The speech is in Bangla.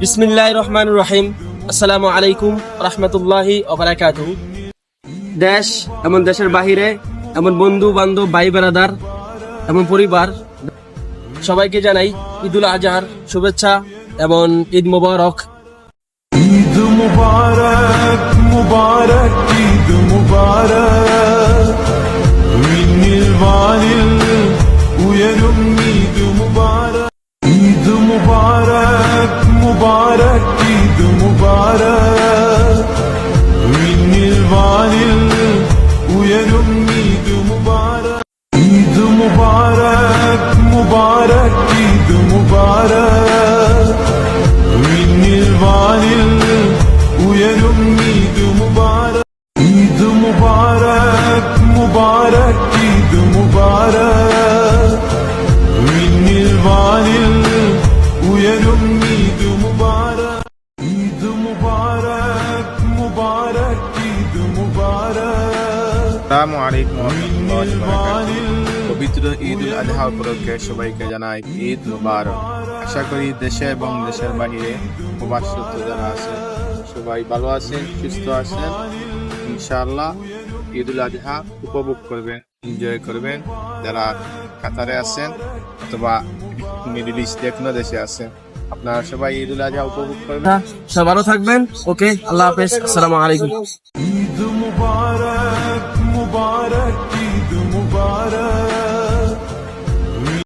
বিসমিল্লাহির রহমানির রহিম। আসসালামু আলাইকুম রাহমাতুল্লাহি ওয়া বারাকাতুহু। দেশ এমন দেশের বাহিরে এমন বন্ধু বান্ধব ভাই বেড়াদার এমন পরিবার সবাইকে জানাই ঈদুল আজহার শুভেচ্ছা এবং ঈদ মুবারক। ঈদ মুবারক মুবারক ঈদ মুবারক মিনিল বানিল উয়রুম ঈদ মুবারক ঈদ মুবারক মুবারক ঈদ মুবারক মিনিল বানিল উয়রুম ঈদ মুবারক ঈদ মুবারক মুবারক ঈদ মুবারক মিনিল বানিল উয়রুম ঈদ মুবারক ঈদ মুবারক মুবারক ঈদ মুবারক মিনিল বানিল উয়রুম ঈদ মুবারক ঈদ মুবারক মুবারক ঈদ মুবারক। আসসালামু আলাইকুম ওয়া রাহমাতুল্লাহি ওয়া বারাকাতুহু। পবিত্র ঈদুল আজহা উপলক্ষে সবাইকে জানাই ঈদ মুবারক। আশা করি দেশে এবং দেশের বাহিরে প্রবাসরত যারা আছেন সবাই ভালো আছেন, সুস্থ আছেন। ইনশাআল্লাহ ঈদুল আজহা উপভোগ করবেন, এনজয় করবেন। যারা কাতারে আছেন অথবা মিডল ইস্টে কোনো দেশে আছেন, আপনারা সবাই ঈদুল আজহা উপভোগ করবেন। সবাই ভালো থাকবেন। ওকে, আল্লাহ হাফেজ। আসসালামু আলাইকুম। ঈদ মুবারক মুবারক